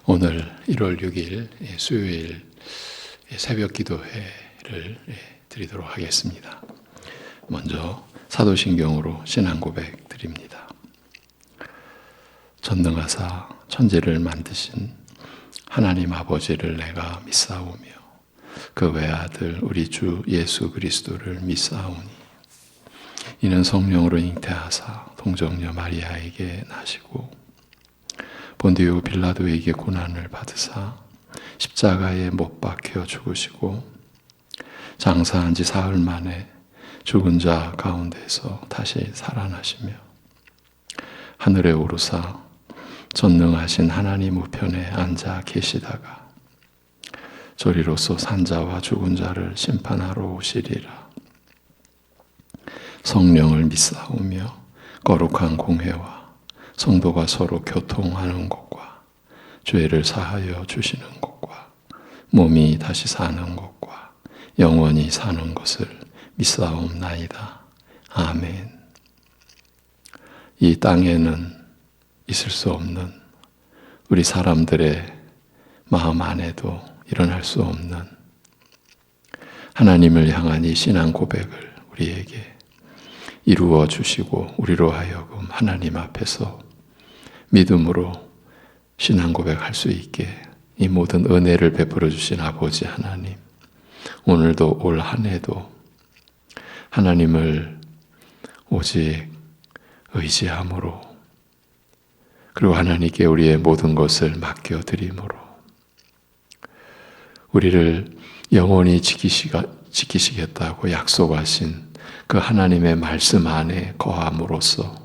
오늘 1월 6일 수요일 새벽 기도회를 드리도록 하겠습니다. 먼저 사도신경으로 신앙 고백 드립니다. 전능하사 천지를 만드신 하나님 아버지를 내가 믿사오며 그 외아들 우리 주 예수 그리스도를 믿사오니 이는 성령으로 잉태하사 동정녀 마리아에게 나시고 본디오 빌라도에게 고난을 받으사 십자가에 못 박혀 죽으시고 장사한 지 사흘 만에 죽은 자 가운데서 다시 살아나시며 하늘에 오르사 전능하신 하나님 우편에 앉아 계시다가 저리로서 산자와 죽은 자를 심판하러 오시리라. 성령을 믿사오며 거룩한 공회와 성도가 서로 교통하는 것과 죄를 사하여 주시는 것과 몸이 다시 사는 것과 영원히 사는 것을 믿사옵나이다. 아멘. 이 땅에는 있을 수 없는 우리 사람들의 마음 안에도 일어날 수 없는 하나님을 향한 이 신앙 고백을 우리에게 이루어 주시고 우리로 하여금 하나님 앞에서 믿음으로 신앙 고백할 수 있게 이 모든 은혜를 베풀어 주신 아버지 하나님, 오늘도 올 한 해도 하나님을 오직 의지함으로 그리고 하나님께 우리의 모든 것을 맡겨드림으로 우리를 영원히 지키시겠다고 약속하신 그 하나님의 말씀 안에 거함으로써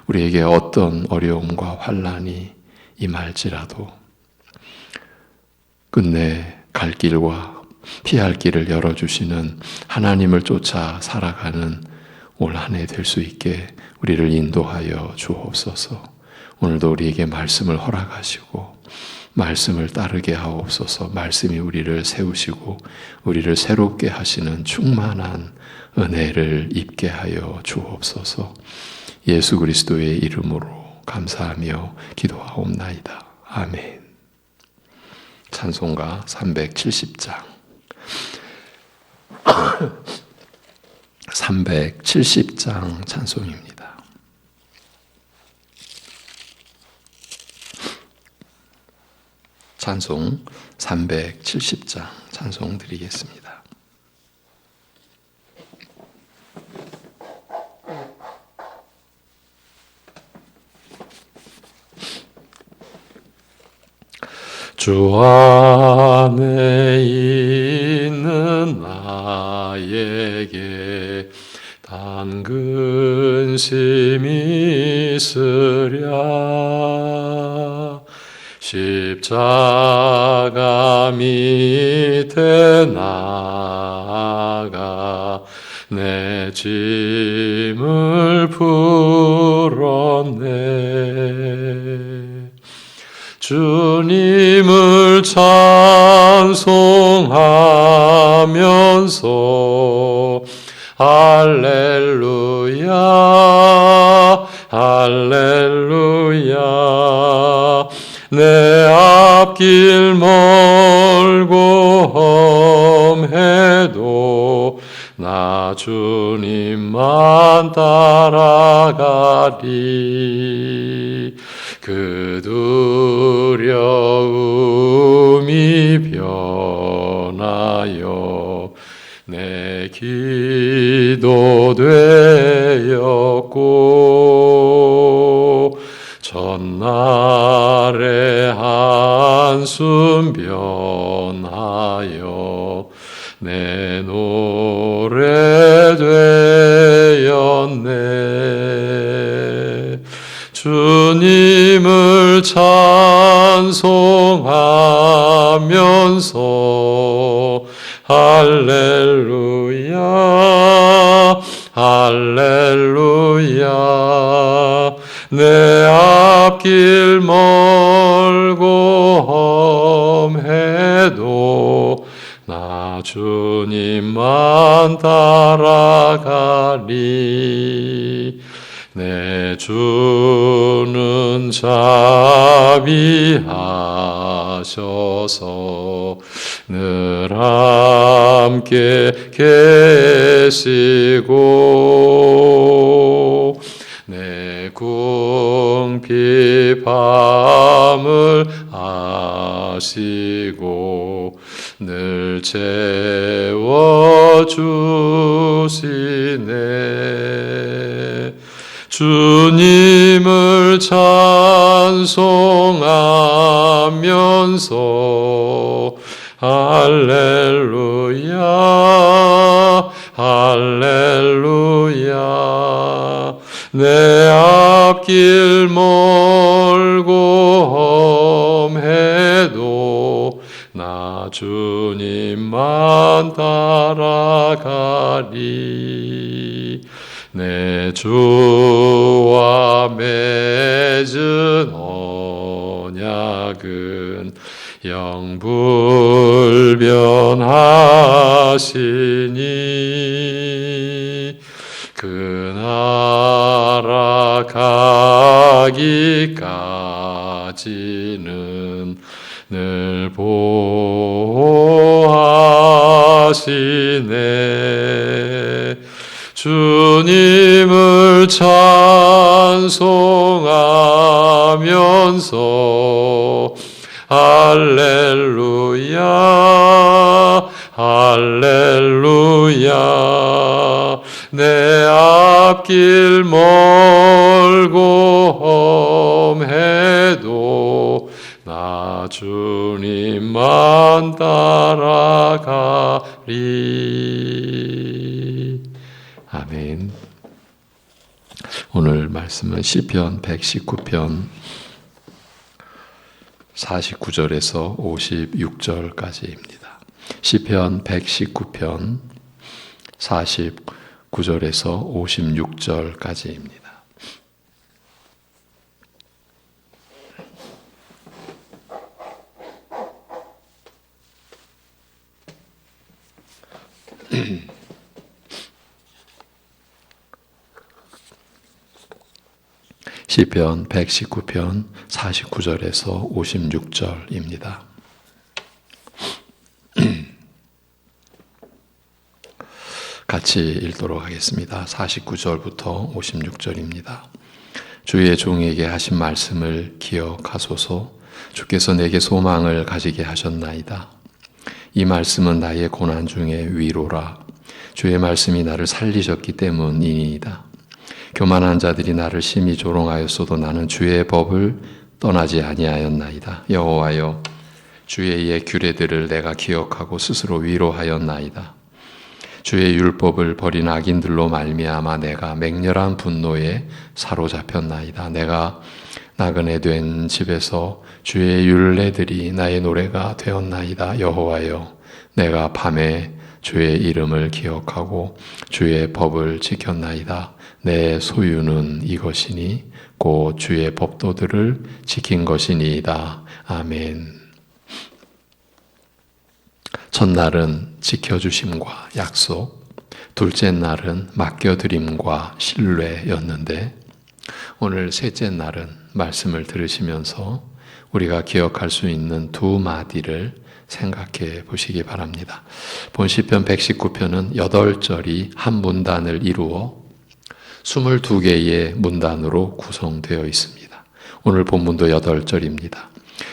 우리에게 어떤 어려움과 환난이 임할지라도 끝내 갈 길과 피할 길을 열어주시는 하나님을 쫓아 살아가는 올 한 해 될 수 있게 우리를 인도하여 주옵소서. 오늘도 우리에게 말씀을 허락하시고 말씀을 따르게 하옵소서. 말씀이 우리를 세우시고 우리를 새롭게 하시는 충만한 은혜를 입게 하여 주옵소서. 예수 그리스도의 이름으로 감사하며 기도하옵나이다. 아멘. 찬송가 370장 370장 찬송입니다. 찬송 370장 찬송 드리겠습니다. 주 안에 있는 나에게 단 근심이 있으랴. 십자가 밑에 나아가 내 짐을 풀었네. 주님을 찬송하면서 할렐루야 할렐루야 내 앞길 멀고 험해도 나 주님만 따라가리. 그 두려움이 변하여 내 기도 되었고 전날의 한숨 변하여 내 노래 되었네. 주님을 찬송하면서 할렐루야 할렐루야 내 앞길 멀고 험해도 나 주님만 따라가리. 내 주는 자비하시고 하셔서 늘 함께 계시고 내 궁핍함을 아시고 늘 채워주시네. 주님을 찬송하면서 할렐루야 할렐루야 내 앞길 멀고 험해도 나 주님만 따라가리. 내 주와 맺은 언약은 영불변하시니 그 나라 가기까지는 늘 보호하시네. 주님을 찬송하면서 할렐루야 할렐루야 내 앞길 멀고 험해도 나 주님만 따라가리. 아멘. 오늘 말씀은 시편 119편 49절에서 56절까지입니다. 시편 119편 49절에서 56절까지입니다. 시편 119편 49절에서 56절입니다. 같이 읽도록 하겠습니다. 49절부터 56절입니다. 주의 종에게 하신 말씀을 기억하소서. 주께서 내게 소망을 가지게 하셨나이다. 이 말씀은 나의 고난 중에 위로라. 주의 말씀이 나를 살리셨기 때문이니이다. 교만한 자들이 나를 심히 조롱하였어도 나는 주의 법을 떠나지 아니하였나이다. 여호와여, 주의 옛 규례들을 내가 기억하고 스스로 위로하였나이다. 주의 율법을 버린 악인들로 말미암아 내가 맹렬한 분노에 사로잡혔나이다. 내가 나그네 된 집에서 주의 율례들이 나의 노래가 되었나이다. 여호와여, 내가 밤에 주의 이름을 기억하고 주의 법을 지켰나이다. 내 소유는 이것이니 곧 주의 법도들을 지킨 것이니이다. 아멘. 첫날은 지켜주심과 약속, 둘째 날은 맡겨드림과 신뢰였는데 오늘 셋째 날은 말씀을 들으시면서 우리가 기억할 수 있는 두 마디를 생각해 보시기 바랍니다. 본 시편 119편은 8절이 한 문단을 이루어 22개의 문단으로 구성되어 있습니다. 오늘 본문도 8절입니다.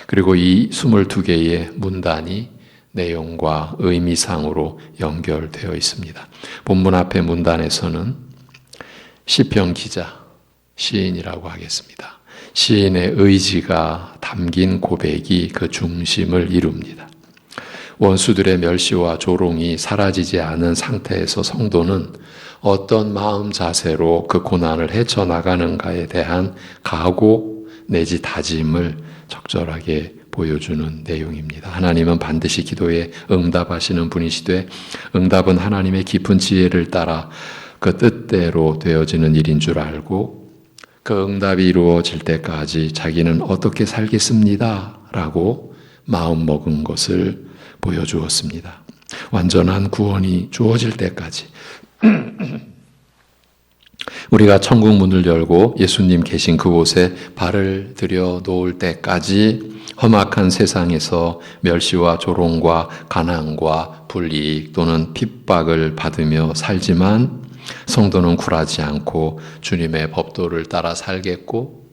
그리고 이 22개의 문단이 내용과 의미상으로 연결되어 있습니다. 본문 앞에 문단에서는 시편 기자, 시인이라고 하겠습니다. 시인의 의지가 담긴 고백이 그 중심을 이룹니다. 원수들의 멸시와 조롱이 사라지지 않은 상태에서 성도는 어떤 마음 자세로 그 고난을 헤쳐나가는가에 대한 각오 내지 다짐을 적절하게 보여주는 내용입니다. 하나님은 반드시 기도에 응답하시는 분이시되 응답은 하나님의 깊은 지혜를 따라 그 뜻대로 되어지는 일인 줄 알고 그 응답이 이루어질 때까지 자기는 어떻게 살겠습니다 라고 마음먹은 것을 보여주었습니다. 완전한 구원이 주어질 때까지 우리가 천국 문을 열고 예수님 계신 그곳에 발을 들여 놓을 때까지 험악한 세상에서 멸시와 조롱과 가난과 불이익 또는 핍박을 받으며 살지만 성도는 굴하지 않고 주님의 법도를 따라 살겠고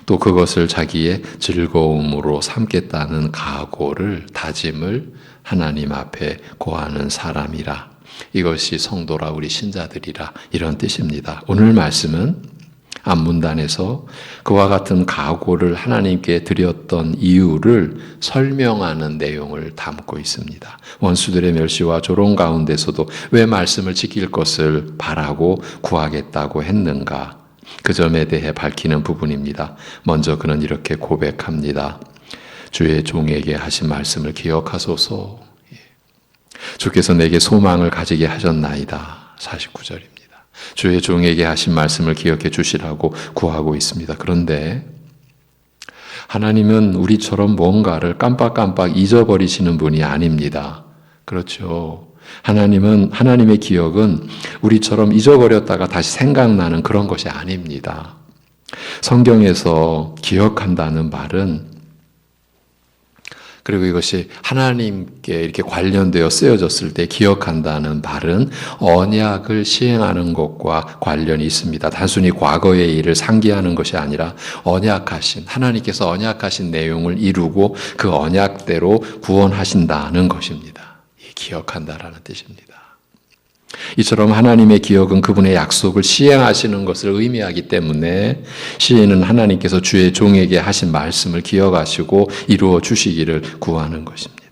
또 그것을 자기의 즐거움으로 삼겠다는 각오를, 다짐을 하나님 앞에 고하는 사람이라. 이것이 성도라, 우리 신자들이라, 이런 뜻입니다. 오늘 말씀은 앞문단에서 그와 같은 각오를 하나님께 드렸던 이유를 설명하는 내용을 담고 있습니다. 원수들의 멸시와 조롱 가운데서도 왜 말씀을 지킬 것을 바라고 구하겠다고 했는가? 그 점에 대해 밝히는 부분입니다. 먼저 그는 이렇게 고백합니다. 주의 종에게 하신 말씀을 기억하소서. 주께서 내게 소망을 가지게 하셨나이다. 49절입니다. 주의 종에게 하신 말씀을 기억해 주시라고 구하고 있습니다. 그런데 하나님은 우리처럼 뭔가를 깜빡깜빡 잊어버리시는 분이 아닙니다. 그렇죠. 하나님의 기억은 우리처럼 잊어버렸다가 다시 생각나는 그런 것이 아닙니다. 성경에서 기억한다는 말은, 그리고 이것이 하나님께 이렇게 관련되어 쓰여졌을 때 기억한다는 말은 언약을 시행하는 것과 관련이 있습니다. 단순히 과거의 일을 상기하는 것이 아니라 하나님께서 언약하신 내용을 이루고 그 언약대로 구원하신다는 것입니다. 기억한다라는 뜻입니다. 이처럼 하나님의 기억은 그분의 약속을 시행하시는 것을 의미하기 때문에 시인은 하나님께서 주의 종에게 하신 말씀을 기억하시고 이루어 주시기를 구하는 것입니다.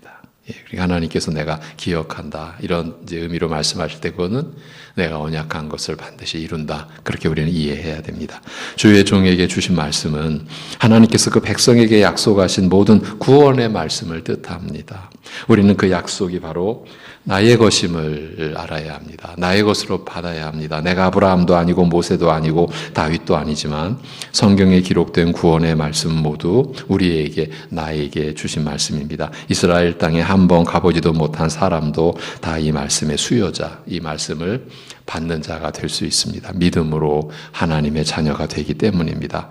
그러니까 하나님께서 내가 기억한다, 이런 의미로 말씀하실 때 그거는 내가 언약한 것을 반드시 이룬다, 그렇게 우리는 이해해야 됩니다. 주의 종에게 주신 말씀은 하나님께서 그 백성에게 약속하신 모든 구원의 말씀을 뜻합니다. 우리는 그 약속이 바로 나의 것임을 알아야 합니다. 나의 것으로 받아야 합니다. 내가 아브라함도 아니고 모세도 아니고 다윗도 아니지만 성경에 기록된 구원의 말씀 모두 우리에게, 나에게 주신 말씀입니다. 이스라엘 땅에 한 번 가보지도 못한 사람도 다 이 말씀의 수요자, 이 말씀을 받는 자가 될 수 있습니다. 믿음으로 하나님의 자녀가 되기 때문입니다.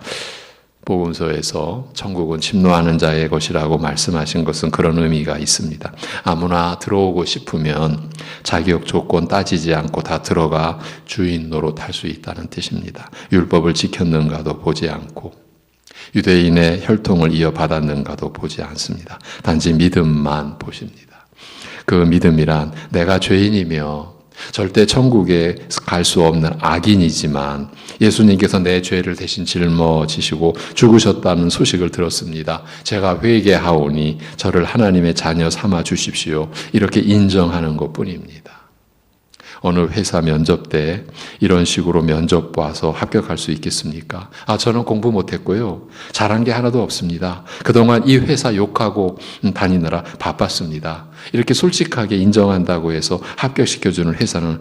복음서에서 천국은 침노하는 자의 것이라고 말씀하신 것은 그런 의미가 있습니다. 아무나 들어오고 싶으면 자격 조건 따지지 않고 다 들어가 주인 노릇할 수 있다는 뜻입니다. 율법을 지켰는가도 보지 않고 유대인의 혈통을 이어받았는가도 보지 않습니다. 단지 믿음만 보십니다. 그 믿음이란 내가 죄인이며 절대 천국에 갈 수 없는 악인이지만 예수님께서 내 죄를 대신 짊어지시고 죽으셨다는 소식을 들었습니다. 제가 회개하오니 저를 하나님의 자녀 삼아 주십시오. 이렇게 인정하는 것뿐입니다. 어느 회사 면접 때 이런 식으로 면접 봐서 합격할 수 있겠습니까? 저는 공부 못했고요. 잘한 게 하나도 없습니다. 그동안 이 회사 욕하고 다니느라 바빴습니다. 이렇게 솔직하게 인정한다고 해서 합격시켜주는 회사는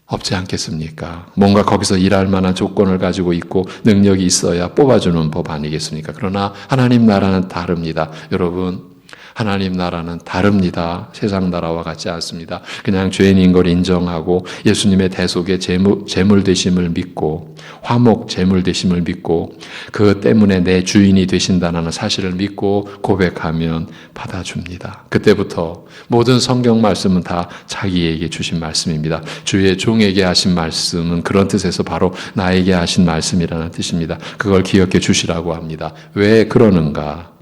없지 않겠습니까? 뭔가 거기서 일할 만한 조건을 가지고 있고 능력이 있어야 뽑아주는 법 아니겠습니까? 그러나 하나님 나라는 다릅니다. 여러분, 하나님 나라는 다릅니다. 세상 나라와 같지 않습니다. 그냥 죄인인 걸 인정하고 예수님의 대속의 제물 되심을 믿고 화목 제물 되심을 믿고 그 때문에 내 주인이 되신다는 사실을 믿고 고백하면 받아줍니다. 그때부터 모든 성경 말씀은 다 자기에게 주신 말씀입니다. 주의 종에게 하신 말씀은 그런 뜻에서 바로 나에게 하신 말씀이라는 뜻입니다. 그걸 기억해 주시라고 합니다. 왜 그러는가?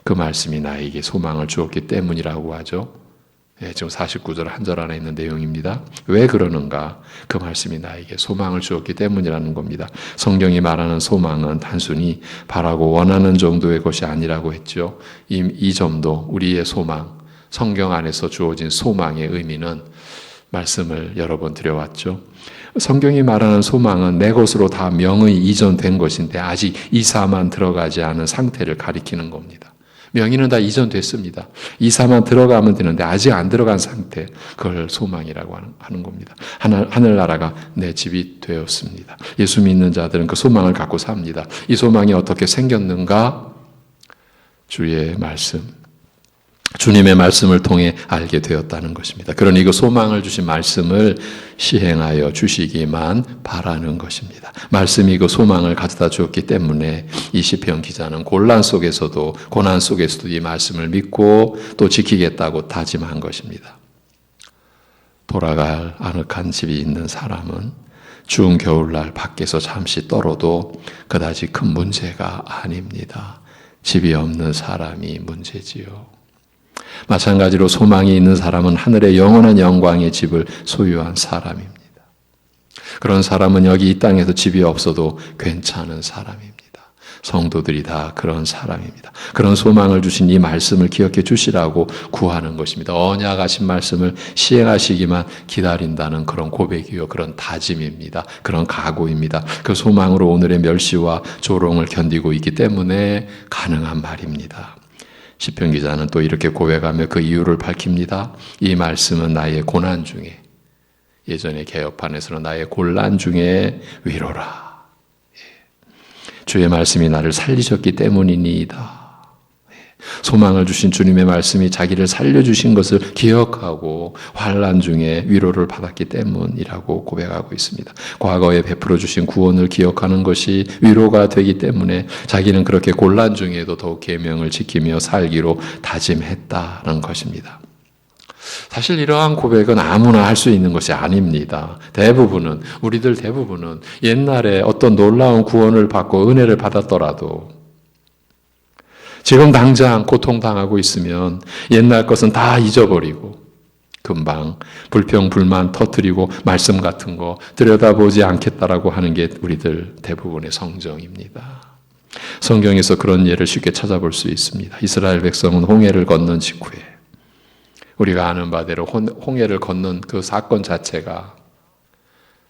그 말씀이 나에게 소망을 주었기 때문이라고 하죠. 지금 49절 한 절 안에 있는 내용입니다. 왜 그러는가? 그 말씀이 나에게 소망을 주었기 때문이라는 겁니다. 성경이 말하는 소망은 단순히 바라고 원하는 정도의 것이 아니라고 했죠. 이 점도 우리의 소망, 성경 안에서 주어진 소망의 의미는 말씀을 여러 번 드려왔죠. 성경이 말하는 소망은 내 것으로 다 명의 이전된 것인데 아직 이사만 들어가지 않은 상태를 가리키는 겁니다. 명의는 다 이전됐습니다. 이사만 들어가면 되는데 아직 안 들어간 상태, 그걸 소망이라고 하는 겁니다. 하늘나라가 내 집이 되었습니다. 예수 믿는 자들은 그 소망을 갖고 삽니다. 이 소망이 어떻게 생겼는가? 주의 말씀, 주님의 말씀을 통해 알게 되었다는 것입니다. 그러니 그 소망을 주신 말씀을 시행하여 주시기만 바라는 것입니다. 말씀이 그 소망을 가져다 주었기 때문에 이 시편 기자는 곤란 속에서도 고난 속에서도 이 말씀을 믿고 또 지키겠다고 다짐한 것입니다. 돌아갈 아늑한 집이 있는 사람은 추운 겨울날 밖에서 잠시 떨어도 그다지 큰 문제가 아닙니다. 집이 없는 사람이 문제지요. 마찬가지로 소망이 있는 사람은 하늘의 영원한 영광의 집을 소유한 사람입니다. 그런 사람은 여기 이 땅에서 집이 없어도 괜찮은 사람입니다. 성도들이 다 그런 사람입니다. 그런 소망을 주신 이 말씀을 기억해 주시라고 구하는 것입니다. 언약하신 말씀을 시행하시기만 기다린다는 그런 고백이요, 그런 다짐입니다. 그런 각오입니다. 그 소망으로 오늘의 멸시와 조롱을 견디고 있기 때문에 가능한 말입니다. 시편 기자는 또 이렇게 고백하며 그 이유를 밝힙니다. 이 말씀은 나의 고난 중에, 예전의 개혁판에서는 나의 곤란 중에 위로라. 주의 말씀이 나를 살리셨기 때문이니이다. 소망을 주신 주님의 말씀이 자기를 살려주신 것을 기억하고 환난 중에 위로를 받았기 때문이라고 고백하고 있습니다. 과거에 베풀어 주신 구원을 기억하는 것이 위로가 되기 때문에 자기는 그렇게 곤란 중에도 더욱 계명을 지키며 살기로 다짐했다는 것입니다. 사실 이러한 고백은 아무나 할 수 있는 것이 아닙니다. 우리들 대부분은 옛날에 어떤 놀라운 구원을 받고 은혜를 받았더라도 지금 당장 고통당하고 있으면 옛날 것은 다 잊어버리고 금방 불평, 불만 터뜨리고 말씀 같은 거 들여다보지 않겠다라고 하는 게 우리들 대부분의 성정입니다. 성경에서 그런 예를 쉽게 찾아볼 수 있습니다. 이스라엘 백성은 홍해를 건넌 직후에 우리가 아는 바대로 홍해를 건넌 그 사건 자체가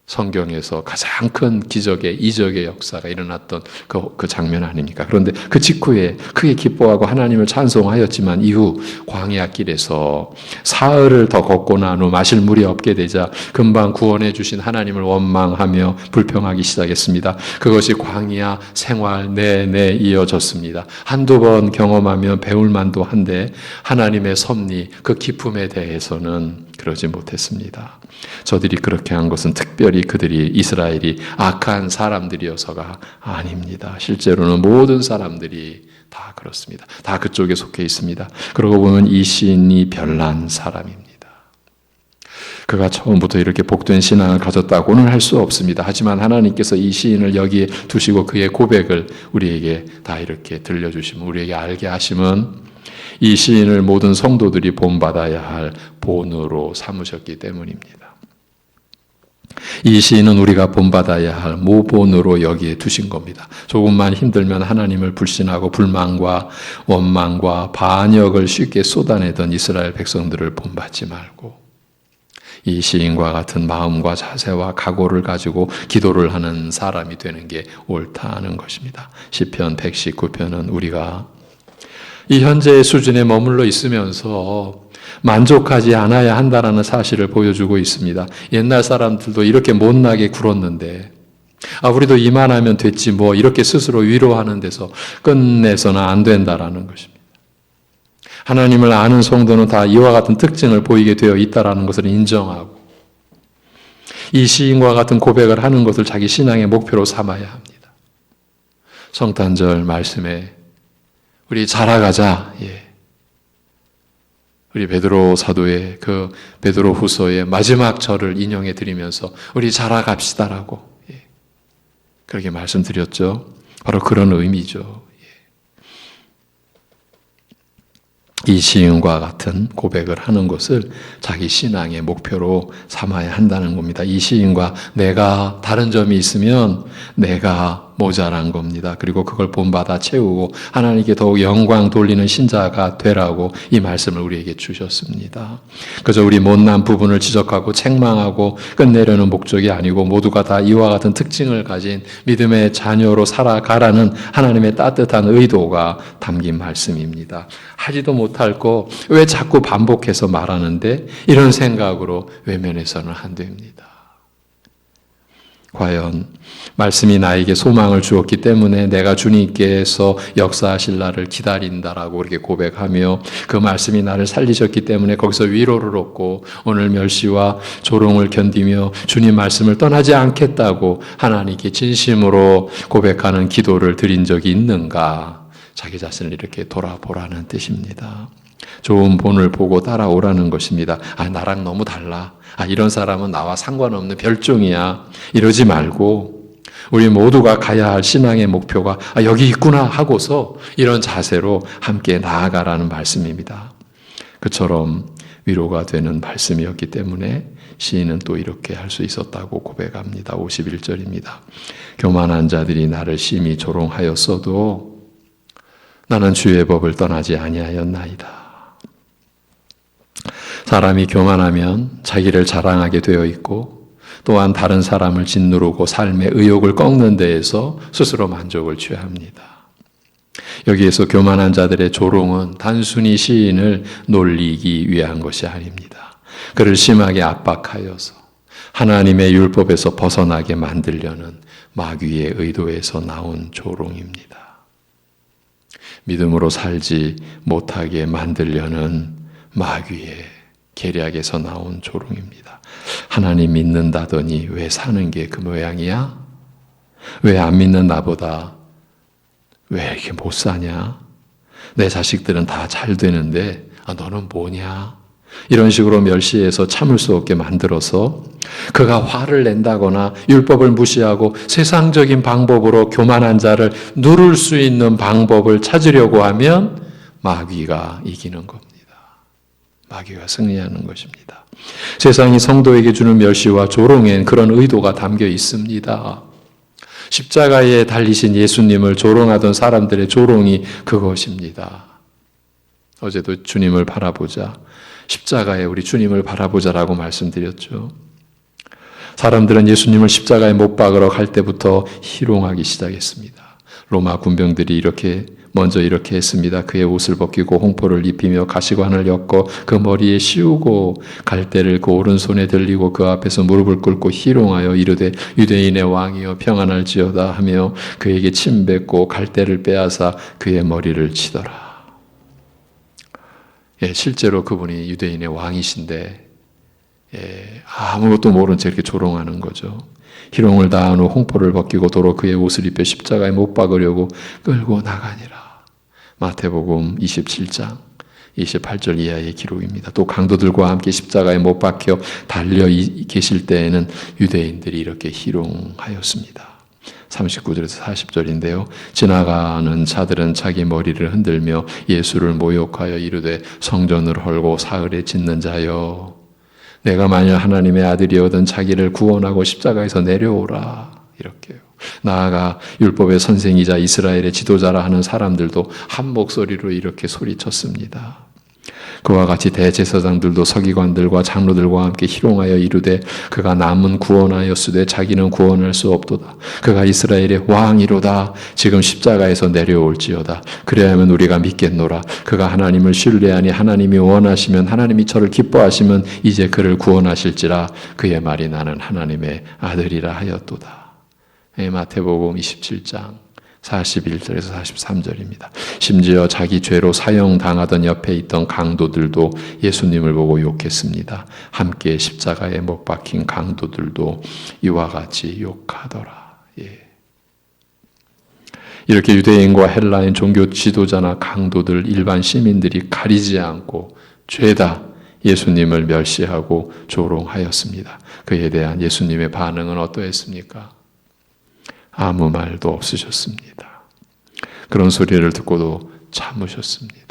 성경에서 가장 큰 기적의 이적의 역사가 일어났던 그 장면 아닙니까? 그런데 그 직후에 크게 기뻐하고 하나님을 찬송하였지만 이후 광야 길에서 사흘을 더 걷고 난 후 마실 물이 없게 되자 금방 구원해 주신 하나님을 원망하며 불평하기 시작했습니다. 그것이 광야 생활 내내 이어졌습니다. 한두 번 경험하면 배울 만도 한데 하나님의 섭리, 그 기쁨에 대해서는 그러지 못했습니다. 저들이 그렇게 한 것은 특별히 이스라엘이 악한 사람들이어서가 아닙니다. 실제로는 모든 사람들이 다 그렇습니다. 다 그쪽에 속해 있습니다. 그러고 보면 이 시인이 별난 사람입니다. 그가 처음부터 이렇게 복된 신앙을 가졌다고는 할 수 없습니다. 하지만 하나님께서 이 시인을 여기에 두시고 그의 고백을 우리에게 다 이렇게 들려주시면, 우리에게 알게 하시면 이 시인을 모든 성도들이 본받아야 할 본으로 삼으셨기 때문입니다. 이 시인은 우리가 본받아야 할 모본으로 여기에 두신 겁니다. 조금만 힘들면 하나님을 불신하고 불만과 원망과 반역을 쉽게 쏟아내던 이스라엘 백성들을 본받지 말고 이 시인과 같은 마음과 자세와 각오를 가지고 기도를 하는 사람이 되는 게 옳다는 것입니다. 시편 119편은 우리가 이 현재의 수준에 머물러 있으면서 만족하지 않아야 한다는 사실을 보여주고 있습니다. 옛날 사람들도 이렇게 못나게 굴었는데 우리도 이만하면 됐지 뭐 이렇게 스스로 위로하는 데서 끝내서는 안 된다라는 것입니다. 하나님을 아는 성도는 다 이와 같은 특징을 보이게 되어 있다라는 것을 인정하고 이 시인과 같은 고백을 하는 것을 자기 신앙의 목표로 삼아야 합니다. 성탄절 말씀에 우리 자라가자. 우리 베드로 사도의 그 베드로 후서의 마지막 절을 인용해 드리면서 우리 자라갑시다라고 그렇게 말씀드렸죠. 바로 그런 의미죠. 이 시인과 같은 고백을 하는 것을 자기 신앙의 목표로 삼아야 한다는 겁니다. 이 시인과 내가 다른 점이 있으면 내가 모자란 겁니다. 그리고 그걸 본받아 채우고 하나님께 더욱 영광 돌리는 신자가 되라고 이 말씀을 우리에게 주셨습니다. 그저 우리 못난 부분을 지적하고 책망하고 끝내려는 목적이 아니고 모두가 다 이와 같은 특징을 가진 믿음의 자녀로 살아가라는 하나님의 따뜻한 의도가 담긴 말씀입니다. 하지도 못할 거 왜 자꾸 반복해서 말하는데 이런 생각으로 외면해서는 안 됩니다. 과연 말씀이 나에게 소망을 주었기 때문에 내가 주님께서 역사하실 날을 기다린다라고 그렇게 고백하며 그 말씀이 나를 살리셨기 때문에 거기서 위로를 얻고 오늘 멸시와 조롱을 견디며 주님 말씀을 떠나지 않겠다고 하나님께 진심으로 고백하는 기도를 드린 적이 있는가? 자기 자신을 이렇게 돌아보라는 뜻입니다. 좋은 본을 보고 따라오라는 것입니다. 나랑 너무 달라. 이런 사람은 나와 상관없는 별종이야. 이러지 말고 우리 모두가 가야 할 신앙의 목표가 여기 있구나 하고서 이런 자세로 함께 나아가라는 말씀입니다. 그처럼 위로가 되는 말씀이었기 때문에 시인은 또 이렇게 할 수 있었다고 고백합니다. 51절입니다. 교만한 자들이 나를 심히 조롱하였어도 나는 주의 법을 떠나지 아니하였나이다. 사람이 교만하면 자기를 자랑하게 되어 있고 또한 다른 사람을 짓누르고 삶의 의욕을 꺾는 데에서 스스로 만족을 취합니다. 여기에서 교만한 자들의 조롱은 단순히 시인을 놀리기 위한 것이 아닙니다. 그를 심하게 압박하여서 하나님의 율법에서 벗어나게 만들려는 마귀의 의도에서 나온 조롱입니다. 믿음으로 살지 못하게 만들려는 마귀의 계략에서 나온 조롱입니다. 하나님 믿는다더니 왜 사는 게 그 모양이야? 왜 안 믿는 나보다 왜 이렇게 못 사냐? 내 자식들은 다 잘 되는데 너는 뭐냐? 이런 식으로 멸시해서 참을 수 없게 만들어서 그가 화를 낸다거나 율법을 무시하고 세상적인 방법으로 교만한 자를 누를 수 있는 방법을 찾으려고 하면 마귀가 이기는 겁니다. 마귀가 승리하는 것입니다. 세상이 성도에게 주는 멸시와 조롱엔 그런 의도가 담겨 있습니다. 십자가에 달리신 예수님을 조롱하던 사람들의 조롱이 그것입니다. 어제도 주님을 바라보자, 십자가에 우리 주님을 바라보자라고 말씀드렸죠. 사람들은 예수님을 십자가에 못 박으러 갈 때부터 희롱하기 시작했습니다. 로마 군병들이 먼저 이렇게 했습니다. 그의 옷을 벗기고 홍포를 입히며 가시관을 엮어 그 머리에 씌우고 갈대를 그 오른손에 들리고 그 앞에서 무릎을 꿇고 희롱하여 이르되 유대인의 왕이여 평안할지어다 하며 그에게 침 뱉고 갈대를 빼앗아 그의 머리를 치더라. 실제로 그분이 유대인의 왕이신데 아무것도 모른 채 이렇게 조롱하는 거죠. 희롱을 다한 후 홍포를 벗기고 도로 그의 옷을 입혀 십자가에 못 박으려고 끌고 나가니라. 마태복음 27장 28절 이하의 기록입니다. 또 강도들과 함께 십자가에 못 박혀 달려 계실 때에는 유대인들이 이렇게 희롱하였습니다. 39절에서 40절인데요. 지나가는 자들은 자기 머리를 흔들며 예수를 모욕하여 이르되 성전을 헐고 사흘에 짓는 자여 내가 만일 하나님의 아들이거든 자기를 구원하고 십자가에서 내려오라. 이렇게요. 나아가 율법의 선생이자 이스라엘의 지도자라 하는 사람들도 한 목소리로 이렇게 소리쳤습니다. 그와 같이 대제사장들도 서기관들과 장로들과 함께 희롱하여 이르되 그가 남은 구원하였으되 자기는 구원할 수 없도다. 그가 이스라엘의 왕이로다. 지금 십자가에서 내려올지어다. 그래야면 우리가 믿겠노라. 그가 하나님을 신뢰하니 하나님이 원하시면 하나님이 저를 기뻐하시면 이제 그를 구원하실지라. 그의 말이 나는 하나님의 아들이라 하였도다. 마태복음 27장 41절에서 43절입니다. 심지어 자기 죄로 사형당하던 옆에 있던 강도들도 예수님을 보고 욕했습니다. 함께 십자가에 못 박힌 강도들도 이와 같이 욕하더라. 이렇게 유대인과 헬라인 종교 지도자나 강도들, 일반 시민들이 가리지 않고 죄다 예수님을 멸시하고 조롱하였습니다. 그에 대한 예수님의 반응은 어떠했습니까? 아무 말도 없으셨습니다. 그런 소리를 듣고도 참으셨습니다.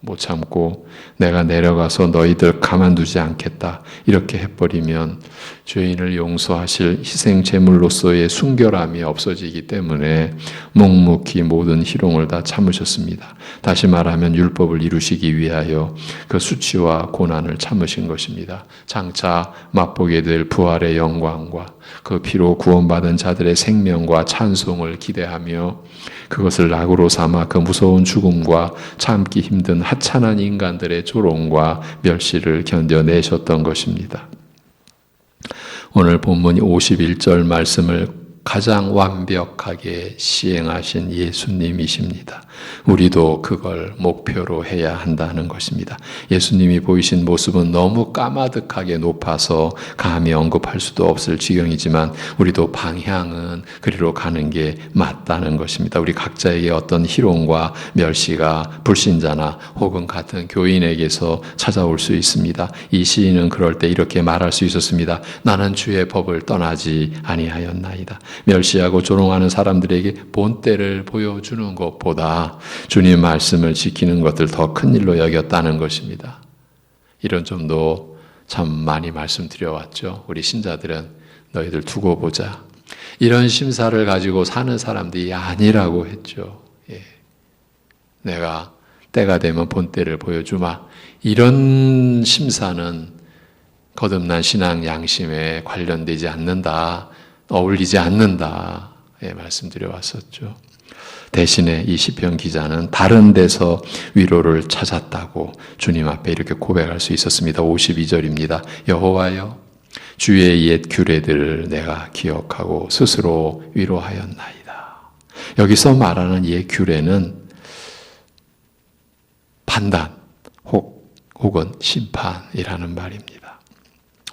못 참고 내가 내려가서 너희들 가만두지 않겠다 이렇게 해버리면 죄인을 용서하실 희생 제물로서의 순결함이 없어지기 때문에 묵묵히 모든 희롱을 다 참으셨습니다. 다시 말하면 율법을 이루시기 위하여 그 수치와 고난을 참으신 것입니다. 장차 맛보게 될 부활의 영광과 그 피로 구원받은 자들의 생명과 찬송을 기대하며 그것을 낙으로 삼아 그 무서운 죽음과 참기 힘든 하찮은 인간들의 조롱과 멸시를 견뎌내셨던 것입니다. 오늘 본문 51절 말씀을 가장 완벽하게 시행하신 예수님이십니다. 우리도 그걸 목표로 해야 한다는 것입니다. 예수님이 보이신 모습은 너무 까마득하게 높아서 감히 언급할 수도 없을 지경이지만 우리도 방향은 그리로 가는 게 맞다는 것입니다. 우리 각자에게 어떤 희롱과 멸시가 불신자나 혹은 같은 교인에게서 찾아올 수 있습니다. 이 시인은 그럴 때 이렇게 말할 수 있었습니다. 나는 주의 법을 떠나지 아니하였나이다. 멸시하고 조롱하는 사람들에게 본때를 보여주는 것보다 주님 말씀을 지키는 것들 더 큰 일로 여겼다는 것입니다. 이런 점도 참 많이 말씀드려왔죠. 우리 신자들은 너희들 두고 보자. 이런 심사를 가지고 사는 사람들이 아니라고 했죠. 예. 내가 때가 되면 본때를 보여주마. 이런 심사는 거듭난 신앙 양심에 관련되지 않는다. 어울리지 않는다. 예, 말씀드려 왔었죠. 대신에 이 시편 기자는 다른 데서 위로를 찾았다고 주님 앞에 이렇게 고백할 수 있었습니다. 52절입니다. 여호와여 주의 옛 규례들을 내가 기억하고 스스로 위로하였나이다. 여기서 말하는 옛 규례는 판단 혹은 심판이라는 말입니다.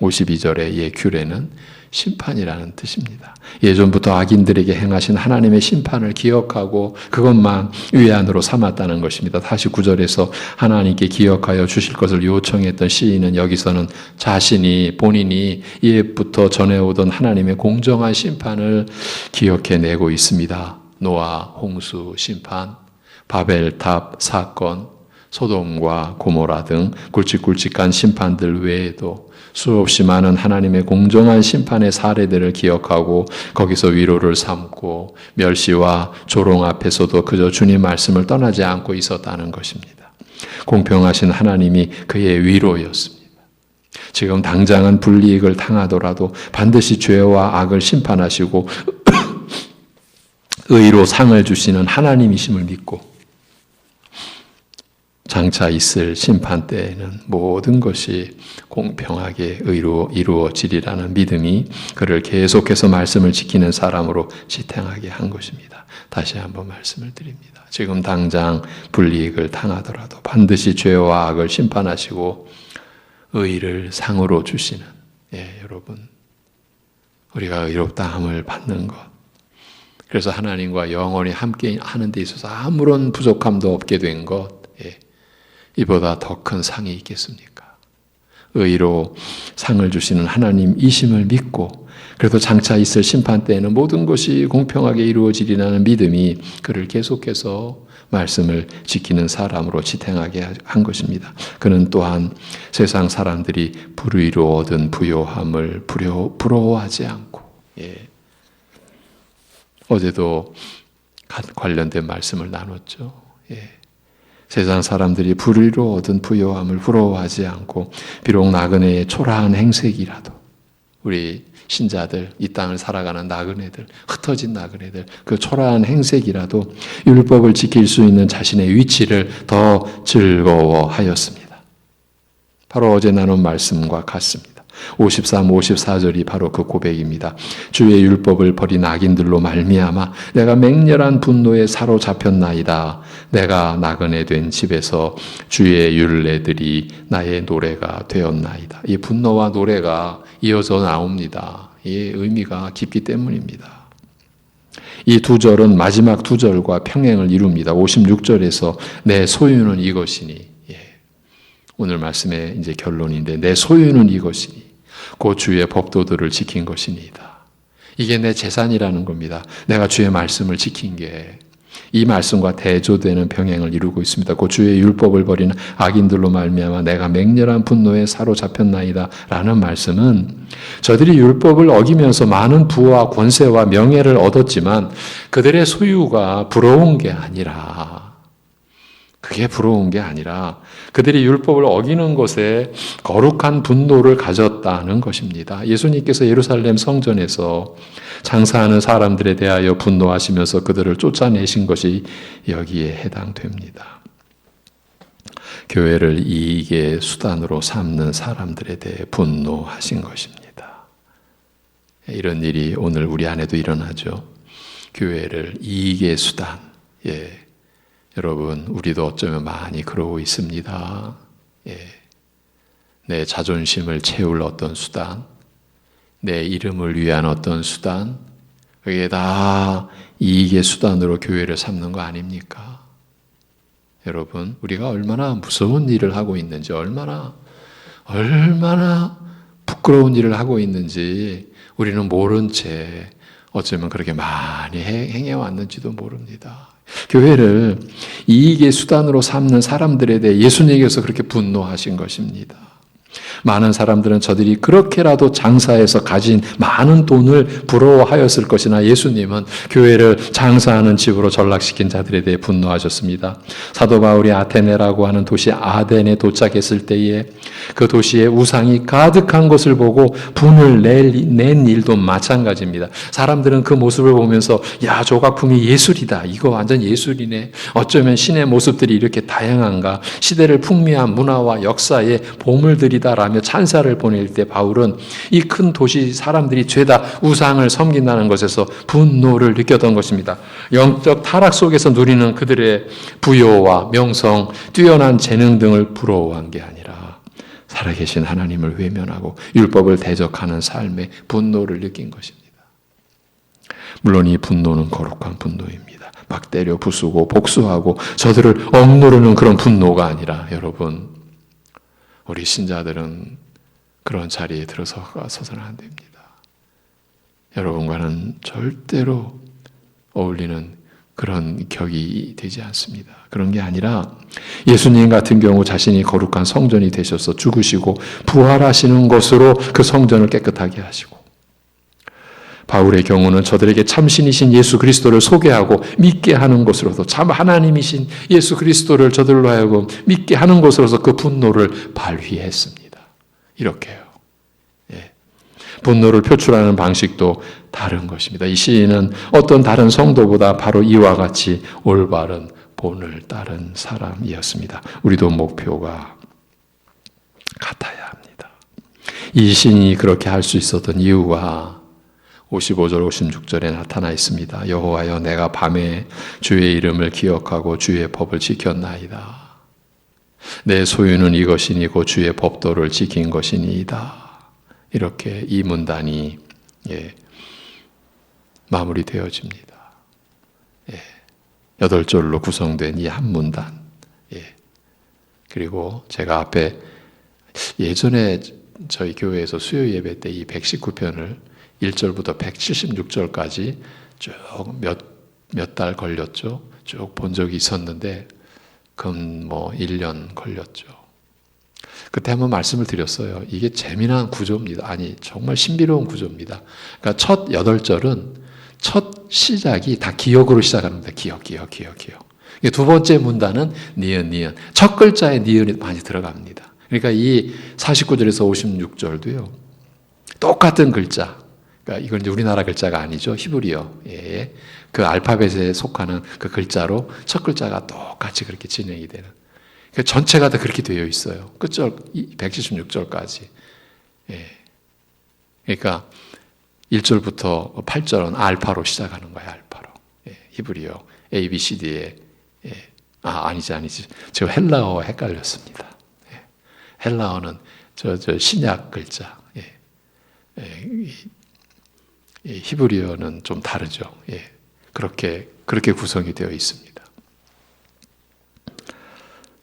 52절의 옛 규례는 심판이라는 뜻입니다. 예전부터 악인들에게 행하신 하나님의 심판을 기억하고 그것만 위안으로 삼았다는 것입니다. 49절에서 하나님께 기억하여 주실 것을 요청했던 시인은 여기서는 본인이 옛부터 전해오던 하나님의 공정한 심판을 기억해내고 있습니다. 노아 홍수 심판, 바벨탑 사건, 소돔과 고모라 등 굵직굵직한 심판들 외에도 수없이 많은 하나님의 공정한 심판의 사례들을 기억하고 거기서 위로를 삼고 멸시와 조롱 앞에서도 그저 주님 말씀을 떠나지 않고 있었다는 것입니다. 공평하신 하나님이 그의 위로였습니다. 지금 당장은 불이익을 당하더라도 반드시 죄와 악을 심판하시고 의로 상을 주시는 하나님이심을 믿고 장차 있을 심판 때에는 모든 것이 공평하게 의로 이루어지리라는 믿음이 그를 계속해서 말씀을 지키는 사람으로 지탱하게 한 것입니다. 다시 한번 말씀을 드립니다. 지금 당장 불이익을 당하더라도 반드시 죄와 악을 심판하시고 의를 상으로 주시는 여러분 우리가 의롭다함을 받는 것 그래서 하나님과 영원히 함께 하는 데 있어서 아무런 부족함도 없게 된 것 이보다 더 큰 상이 있겠습니까? 의로 상을 주시는 하나님이심을 믿고 그래도 장차 있을 심판 때에는 모든 것이 공평하게 이루어지리라는 믿음이 그를 계속해서 말씀을 지키는 사람으로 지탱하게 한 것입니다. 그는 또한 세상 사람들이 불의로 얻은 부요함을 부러워하지 않고 어제도 관련된 말씀을 나눴죠. 세상 사람들이 불의로 얻은 부요함을 부러워하지 않고 비록 나그네의 초라한 행색이라도 우리 신자들, 이 땅을 살아가는 나그네들, 흩어진 나그네들 그 초라한 행색이라도 율법을 지킬 수 있는 자신의 위치를 더 즐거워하였습니다. 바로 어제 나눈 말씀과 같습니다. 53, 54절이 바로 그 고백입니다. 주의 율법을 버린 악인들로 말미암아 내가 맹렬한 분노에 사로잡혔나이다. 내가 나그네 된 집에서 주의 율례들이 나의 노래가 되었나이다. 이 분노와 노래가 이어져 나옵니다. 이 의미가 깊기 때문입니다. 이 두 절은 마지막 두 절과 평행을 이룹니다. 56절에서 내 소유는 이것이니 오늘 말씀의 이제 결론인데 내 소유는 이것이니 그 주의 법도들을 지킨 것이니이다. 이게 내 재산이라는 겁니다. 내가 주의 말씀을 지킨 게 이 말씀과 대조되는 병행을 이루고 있습니다. 그 주의 율법을 버리는 악인들로 말미암아 내가 맹렬한 분노에 사로잡혔나이다 라는 말씀은 저들이 율법을 어기면서 많은 부와 권세와 명예를 얻었지만 그들의 소유가 부러운 게 아니라 그게 부러운 게 아니라 그들이 율법을 어기는 것에 거룩한 분노를 가졌다는 것입니다. 예수님께서 예루살렘 성전에서 장사하는 사람들에 대하여 분노하시면서 그들을 쫓아내신 것이 여기에 해당됩니다. 교회를 이익의 수단으로 삼는 사람들에 대해 분노하신 것입니다. 이런 일이 오늘 우리 안에도 일어나죠. 교회를 이익의 수단. 여러분, 우리도 어쩌면 많이 그러고 있습니다. 내 자존심을 채울 어떤 수단, 내 이름을 위한 어떤 수단, 그게 다 이익의 수단으로 교회를 삼는 거 아닙니까? 여러분, 우리가 얼마나 무서운 일을 하고 있는지, 얼마나 부끄러운 일을 하고 있는지 우리는 모른 채 어쩌면 그렇게 많이 행해왔는지도 모릅니다. 교회를 이익의 수단으로 삼는 사람들에 대해 예수님께서 그렇게 분노하신 것입니다. 많은 사람들은 저들이 그렇게라도 장사해서 가진 많은 돈을 부러워하였을 것이나 예수님은 교회를 장사하는 집으로 전락시킨 자들에 대해 분노하셨습니다. 사도 바울이 아테네라고 하는 도시 아덴에 도착했을 때에 그 도시에 우상이 가득한 것을 보고 분을 낸 일도 마찬가지입니다. 사람들은 그 모습을 보면서 야, 저 작품이 예술이다. 이거 완전 예술이네. 어쩌면 신의 모습들이 이렇게 다양한가. 시대를 풍미한 문화와 역사의 보물들이다라며 찬사를 보낼 때 바울은 이 큰 도시 사람들이 죄다 우상을 섬긴다는 것에서 분노를 느꼈던 것입니다. 영적 타락 속에서 누리는 그들의 부요와 명성, 뛰어난 재능 등을 부러워한 게 아니라 살아계신 하나님을 외면하고 율법을 대적하는 삶에 분노를 느낀 것입니다. 물론 이 분노는 거룩한 분노입니다. 막 때려 부수고 복수하고 저들을 억누르는 그런 분노가 아니라 여러분, 우리 신자들은 그런 자리에 들어서서는 안 됩니다. 여러분과는 절대로 어울리는 그런 격이 되지 않습니다. 그런 게 아니라 예수님 같은 경우 자신이 거룩한 성전이 되셔서 죽으시고 부활하시는 것으로 그 성전을 깨끗하게 하시고, 바울의 경우는 저들에게 참신이신 예수 그리스도를 소개하고 믿게 하는 것으로서 참 하나님이신 예수 그리스도를 저들로 하여금 믿게 하는 것으로서 그 분노를 발휘했습니다. 이렇게요. 분노를 표출하는 방식도 다른 것입니다. 이 시인은 어떤 다른 성도보다 바로 이와 같이 올바른 본을 따른 사람이었습니다. 우리도 목표가 같아야 합니다. 이 시인이 그렇게 할 수 있었던 이유가 55절 56절에 나타나 있습니다. 여호와여, 내가 밤에 주의 이름을 기억하고 주의 법을 지켰나이다. 내 소유는 이것이니 곧 주의 법도를 지킨 것이니이다. 이렇게 이 문단이 마무리되어집니다. 8절로 구성된 이 한 문단. 그리고 제가 앞에 예전에 저희 교회에서 수요 예배 때 이 119편을 1절부터 176절까지 쭉 몇 달 걸렸죠. 쭉 본 적이 있었는데 그건 1년 걸렸죠. 그때 한번 말씀을 드렸어요. 이게 재미난 구조입니다. 아니, 정말 신비로운 구조입니다. 그러니까 첫 8절은 첫 시작이 다 기억으로 시작합니다. 기억. 두 번째 문단은 니은. 첫 글자에 니은이 많이 들어갑니다. 그러니까 이 49절에서 56절도요. 똑같은 글자. 그러니까 이건 이제 우리나라 글자가 아니죠. 히브리어. 그 알파벳에 속하는 그 글자로 첫 글자가 똑같이 그렇게 진행이 되는. 전체가 다 그렇게 되어 있어요. 끝절 176절까지. 그러니까 1절부터 8절은 알파로 시작하는 거예요. 알파로. 히브리어 A, B, C, D에 아니지. 저 헬라어와 헷갈렸습니다. 헬라어는 저 신약 글자. 히브리어는 좀 다르죠. 그렇게 구성이 되어 있습니다.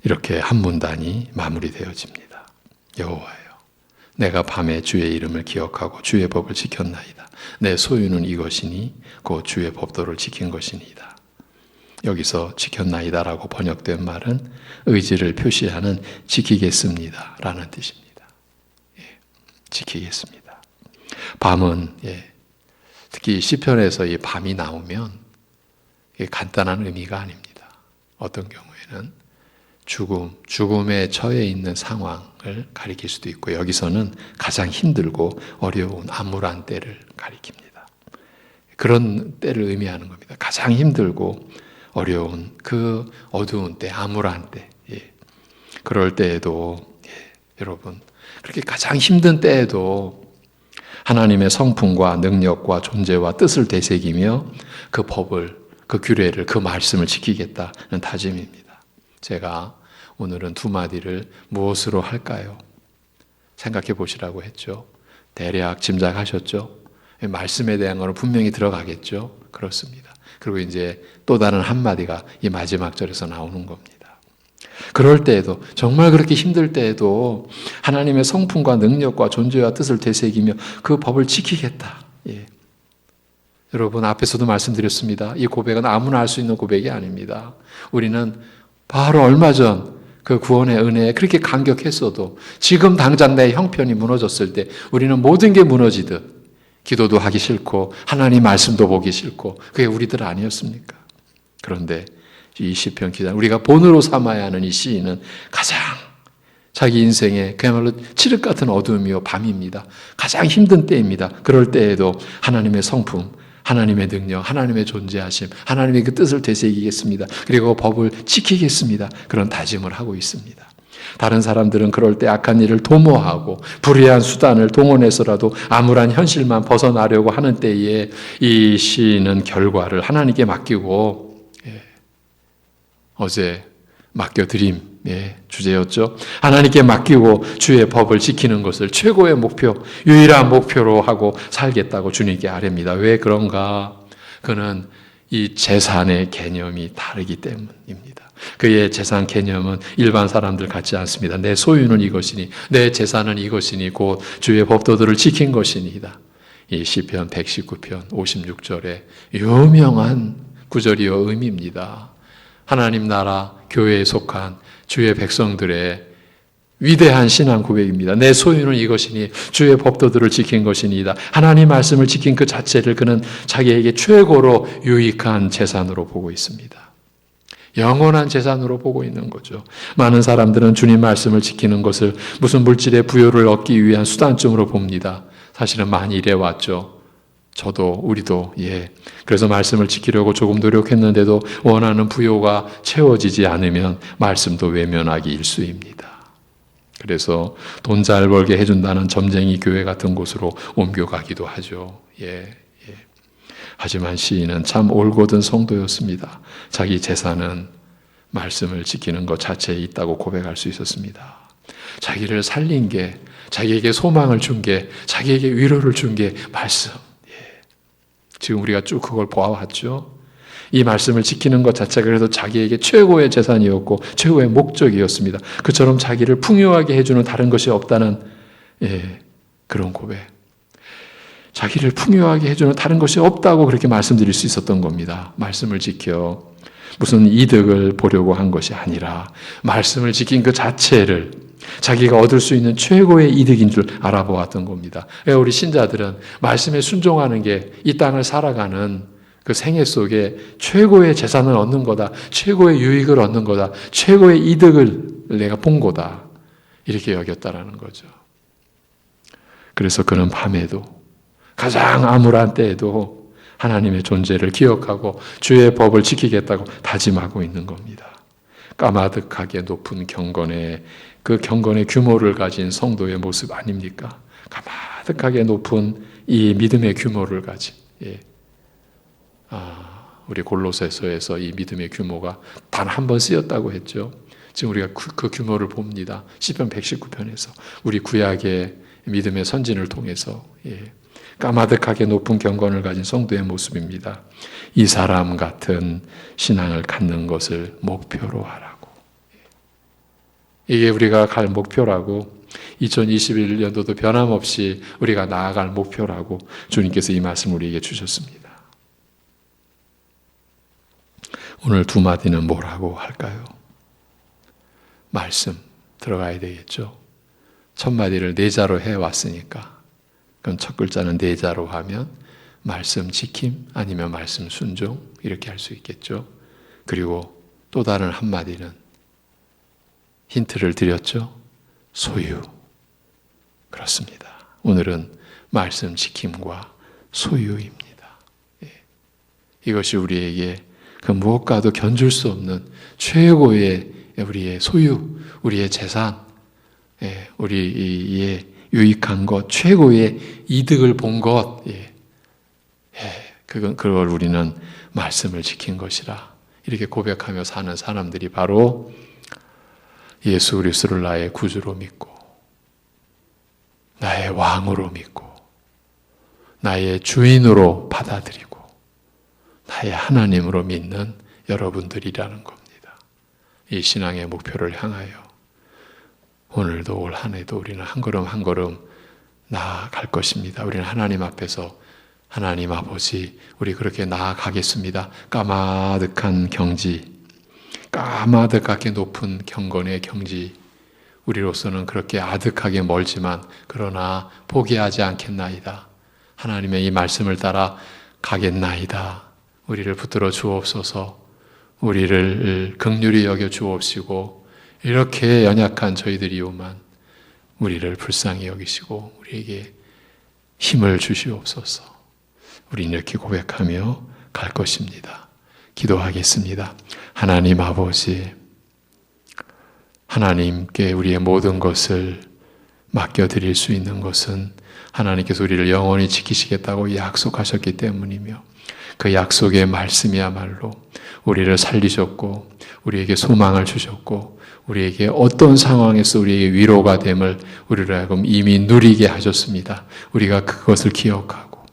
이렇게 한 문단이 마무리되어집니다. 여호와여, 내가 밤에 주의 이름을 기억하고 주의 법을 지켰나이다. 내 소유는 이것이니 곧 주의 법도를 지킨 것이니이다. 여기서 지켰나이다라고 번역된 말은 의지를 표시하는 지키겠습니다 라는 뜻입니다. 지키겠습니다. 밤은 특히 시편에서 이 밤이 나오면 간단한 의미가 아닙니다. 어떤 경우에는 죽음에 처해 있는 상황을 가리킬 수도 있고, 여기서는 가장 힘들고 어려운 암울한 때를 가리킵니다. 그런 때를 의미하는 겁니다. 가장 힘들고 어려운 그 어두운 때, 암울한 때. 그럴 때에도 여러분, 그렇게 가장 힘든 때에도 하나님의 성품과 능력과 존재와 뜻을 되새기며 그 법을, 그 규례를, 그 말씀을 지키겠다는 다짐입니다. 제가 오늘은 두 마디를 무엇으로 할까요? 생각해 보시라고 했죠. 대략 짐작하셨죠? 말씀에 대한 거는 분명히 들어가겠죠. 그렇습니다. 그리고 이제 또 다른 한마디가 이 마지막 절에서 나오는 겁니다. 그럴 때에도, 정말 그렇게 힘들 때에도 하나님의 성품과 능력과 존재와 뜻을 되새기며 그 법을 지키겠다. 예. 여러분, 앞에서도 말씀드렸습니다. 이 고백은 아무나 할 수 있는 고백이 아닙니다. 우리는 바로 얼마 전 그 구원의 은혜에 그렇게 감격했어도 지금 당장 내 형편이 무너졌을 때 우리는 모든 게 무너지듯 기도도 하기 싫고 하나님 말씀도 보기 싫고 그게 우리들 아니었습니까? 그런데 이 시편 기자, 우리가 본으로 삼아야 하는 이 시인은 가장 자기 인생의 그야말로 칠흑 같은 어둠이요 밤입니다. 가장 힘든 때입니다. 그럴 때에도 하나님의 성품, 하나님의 능력, 하나님의 존재하심, 하나님의 그 뜻을 되새기겠습니다. 그리고 법을 지키겠습니다. 그런 다짐을 하고 있습니다. 다른 사람들은 그럴 때 악한 일을 도모하고 불의한 수단을 동원해서라도 암울한 현실만 벗어나려고 하는 때에 이 시인은 결과를 하나님께 맡기고, 어제 맡겨드림 주제였죠. 하나님께 맡기고 주의 법을 지키는 것을 최고의 목표, 유일한 목표로 하고 살겠다고 주님께 아뢰입니다. 왜 그런가? 그는 이 재산의 개념이 다르기 때문입니다. 그의 재산 개념은 일반 사람들 같지 않습니다. 내 소유는 이것이니, 내 재산은 이것이니, 곧 주의 법도들을 지킨 것이니이다. 이 시편 119편 56절에 유명한 구절이요 의미입니다. 하나님 나라 교회에 속한 주의 백성들의 위대한 신앙 고백입니다. 내 소유는 이것이니 주의 법도들을 지킨 것이니이다. 하나님 말씀을 지킨 그 자체를 그는 자기에게 최고로 유익한 재산으로 보고 있습니다. 영원한 재산으로 보고 있는 거죠. 많은 사람들은 주님 말씀을 지키는 것을 무슨 물질의 부여를 얻기 위한 수단쯤으로 봅니다. 사실은 많이 이래왔죠. 저도 우리도 그래서 말씀을 지키려고 조금 노력했는데도 원하는 부요가 채워지지 않으면 말씀도 외면하기 일쑤입니다. 그래서 돈 잘 벌게 해준다는 점쟁이 교회 같은 곳으로 옮겨가기도 하죠. 하지만 시인은 참 올곧은 성도였습니다. 자기 재산은 말씀을 지키는 것 자체에 있다고 고백할 수 있었습니다. 자기를 살린 게, 자기에게 소망을 준 게, 자기에게 위로를 준 게 말씀. 지금 우리가 쭉 그걸 보아왔죠. 이 말씀을 지키는 것 자체가 그래도 자기에게 최고의 재산이었고 최고의 목적이었습니다. 그처럼 자기를 풍요하게 해주는 다른 것이 없다는 그런 고백. 자기를 풍요하게 해주는 다른 것이 없다고 그렇게 말씀드릴 수 있었던 겁니다. 말씀을 지켜 무슨 이득을 보려고 한 것이 아니라 말씀을 지킨 그 자체를 자기가 얻을 수 있는 최고의 이득인 줄 알아보았던 겁니다. 우리 신자들은 말씀에 순종하는 게 이 땅을 살아가는 그 생애 속에 최고의 재산을 얻는 거다, 최고의 유익을 얻는 거다, 최고의 이득을 내가 본 거다, 이렇게 여겼다라는 거죠. 그래서 그는 밤에도 가장 암울한 때에도 하나님의 존재를 기억하고 주의 법을 지키겠다고 다짐하고 있는 겁니다. 까마득하게 높은 경건의 그 경건의 규모를 가진 성도의 모습 아닙니까? 까마득하게 높은 이 믿음의 규모를 가진 우리 골로새서에서 이 믿음의 규모가 단 한 번 쓰였다고 했죠. 지금 우리가 그 규모를 봅니다. 시편 119편에서 우리 구약의 믿음의 선진을 통해서 까마득하게 높은 경건을 가진 성도의 모습입니다. 이 사람 같은 신앙을 갖는 것을 목표로 하라고. 이게 우리가 갈 목표라고, 2021년도도 변함없이 우리가 나아갈 목표라고 주님께서 이 말씀 우리에게 주셨습니다. 오늘 두 마디는 뭐라고 할까요? 말씀 들어가야 되겠죠. 첫 마디를 네 자로 해왔으니까 그럼 첫 글자는 네 자로 하면 말씀 지킴 아니면 말씀 순종 이렇게 할 수 있겠죠. 그리고 또 다른 한마디는 힌트를 드렸죠. 소유. 그렇습니다. 오늘은 말씀 지킴과 소유입니다. 이것이 우리에게 그 무엇과도 견줄 수 없는 최고의 우리의 소유, 우리의 재산, 우리의 유익한 것, 최고의 이득을 본 것, 그걸 우리는 말씀을 지킨 것이라. 이렇게 고백하며 사는 사람들이 바로 예수 그리스도를 나의 구주로 믿고, 나의 왕으로 믿고, 나의 주인으로 받아들이고, 나의 하나님으로 믿는 여러분들이라는 겁니다. 이 신앙의 목표를 향하여 오늘도 올 한 해도 우리는 한 걸음 한 걸음 나아갈 것입니다. 우리는 하나님 앞에서 하나님 아버지, 우리 그렇게 나아가겠습니다. 까마득한 경지, 까마득하게 높은 경건의 경지, 우리로서는 그렇게 아득하게 멀지만 그러나 포기하지 않겠나이다. 하나님의 이 말씀을 따라 가겠나이다. 우리를 붙들어 주옵소서. 우리를 긍휼히 여겨 주옵시고, 이렇게 연약한 저희들이오만 우리를 불쌍히 여기시고 우리에게 힘을 주시옵소서. 우리는 이렇게 고백하며 갈 것입니다. 기도하겠습니다. 하나님 아버지, 하나님께 우리의 모든 것을 맡겨드릴 수 있는 것은 하나님께서 우리를 영원히 지키시겠다고 약속하셨기 때문이며, 그 약속의 말씀이야말로 우리를 살리셨고 우리에게 소망을 주셨고 우리에게 어떤 상황에서 우리에게 위로가 됨을 우리로 하여금 이미 누리게 하셨습니다. 우리가 그것을 기억하고,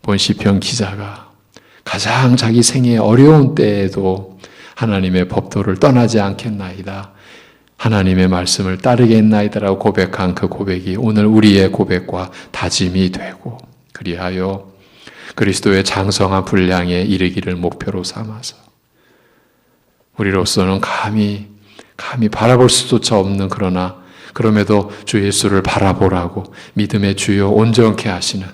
본 시편 기자가 가장 자기 생애의 어려운 때에도 하나님의 법도를 떠나지 않겠나이다, 하나님의 말씀을 따르겠나이다라고 고백한 그 고백이 오늘 우리의 고백과 다짐이 되고, 그리하여 그리스도의 장성한 분량에 이르기를 목표로 삼아서 우리로서는 감히 바라볼 수조차 없는, 그러나 그럼에도 주 예수를 바라보라고 믿음의 주요 온전케 하시는,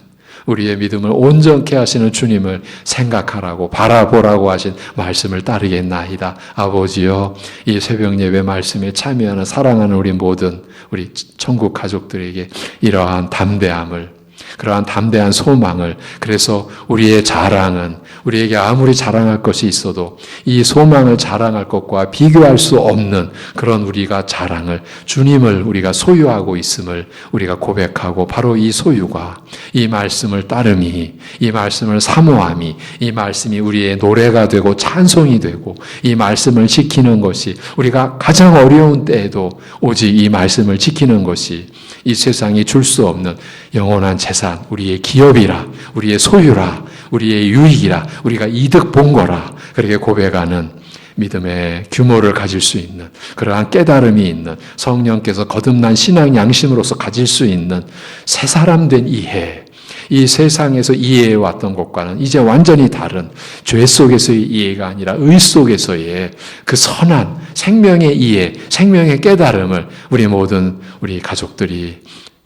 우리의 믿음을 온전케 하시는 주님을 생각하라고 바라보라고 하신 말씀을 따르겠나이다. 아버지여, 이 새벽 예배 말씀에 참여하는 사랑하는 우리 모든 우리 천국 가족들에게 이러한 담대함을, 그러한 담대한 소망을, 그래서 우리의 자랑은 우리에게 아무리 자랑할 것이 있어도 이 소망을 자랑할 것과 비교할 수 없는 그런 우리가 자랑을, 주님을 우리가 소유하고 있음을 우리가 고백하고, 바로 이 소유가 이 말씀을 따름이, 이 말씀을 사모함이, 이 말씀이 우리의 노래가 되고 찬송이 되고, 이 말씀을 지키는 것이 우리가 가장 어려운 때에도 오직 이 말씀을 지키는 것이 이 세상이 줄 수 없는 영원한 재산, 우리의 기업이라, 우리의 소유라, 우리의 유익이라, 우리가 이득 본 거라, 그렇게 고백하는 믿음의 규모를 가질 수 있는, 그러한 깨달음이 있는, 성령께서 거듭난 신앙 양심으로서 가질 수 있는 새 사람 된 이해, 이 세상에서 이해해왔던 것과는 이제 완전히 다른 죄 속에서의 이해가 아니라 의 속에서의 그 선한 생명의 이해, 생명의 깨달음을 우리 모든 우리 가족들이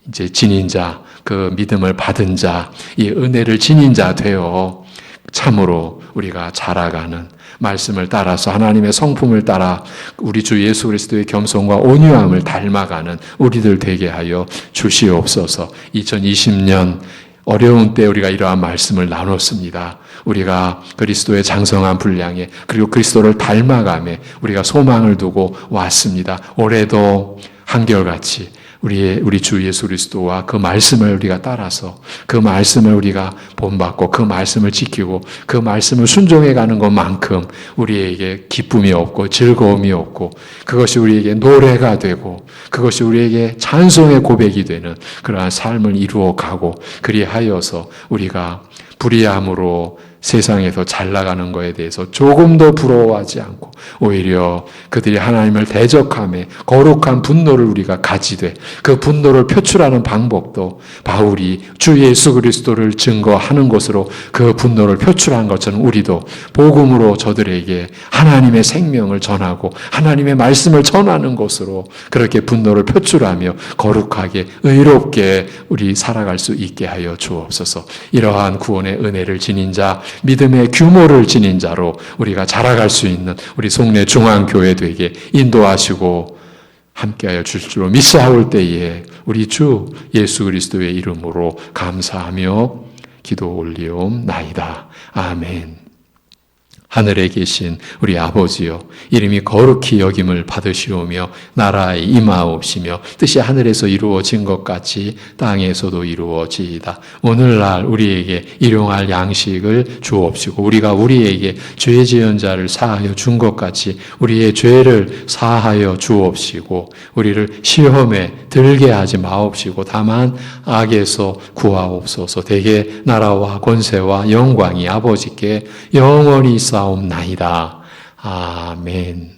이제 지닌 자, 그 믿음을 받은 자, 이 은혜를 지닌 자 되어 참으로 우리가 자라가는, 말씀을 따라서 하나님의 성품을 따라 우리 주 예수 그리스도의 겸손과 온유함을 닮아가는 우리들 되게 하여 주시옵소서. 2020년 어려운 때 우리가 이러한 말씀을 나눴습니다. 우리가 그리스도의 장성한 분량에, 그리고 그리스도를 닮아가며 우리가 소망을 두고 왔습니다. 올해도 한결같이 우리 주 예수 그리스도와 그 말씀을 우리가 따라서 그 말씀을 우리가 본받고 그 말씀을 지키고 그 말씀을 순종해 가는 것만큼 우리에게 기쁨이 없고 즐거움이 없고, 그것이 우리에게 노래가 되고 그것이 우리에게 찬송의 고백이 되는 그러한 삶을 이루어 가고, 그리하여서 우리가 불의함으로 세상에서 잘 나가는 것에 대해서 조금도 부러워하지 않고 오히려 그들이 하나님을 대적하며 거룩한 분노를 우리가 가지되, 그 분노를 표출하는 방법도 바울이 주 예수 그리스도를 증거하는 것으로 그 분노를 표출한 것처럼 우리도 복음으로 저들에게 하나님의 생명을 전하고 하나님의 말씀을 전하는 것으로 그렇게 분노를 표출하며 거룩하게 의롭게 우리 살아갈 수 있게 하여 주옵소서. 이러한 구원의 은혜를 지닌 자, 믿음의 규모를 지닌 자로 우리가 자라갈 수 있는 우리 송내 중앙교회 되게 인도하시고 함께하여 주실 줄로 믿사올 때에 우리 주 예수 그리스도의 이름으로 감사하며 기도 올리옵나이다. 아멘. 하늘에 계신 우리 아버지여, 이름이 거룩히 여김을 받으시오며 나라에 임하옵시며 뜻이 하늘에서 이루어진 것 같이 땅에서도 이루어지이다. 오늘날 우리에게 일용할 양식을 주옵시고 우리가 우리에게 죄 지은 자를 사하여 준 것 같이 우리의 죄를 사하여 주옵시고 우리를 시험에 들게 하지 마옵시고 다만 악에서 구하옵소서. 대개 나라와 권세와 영광이 아버지께 영원히 싸움나이다. 아멘.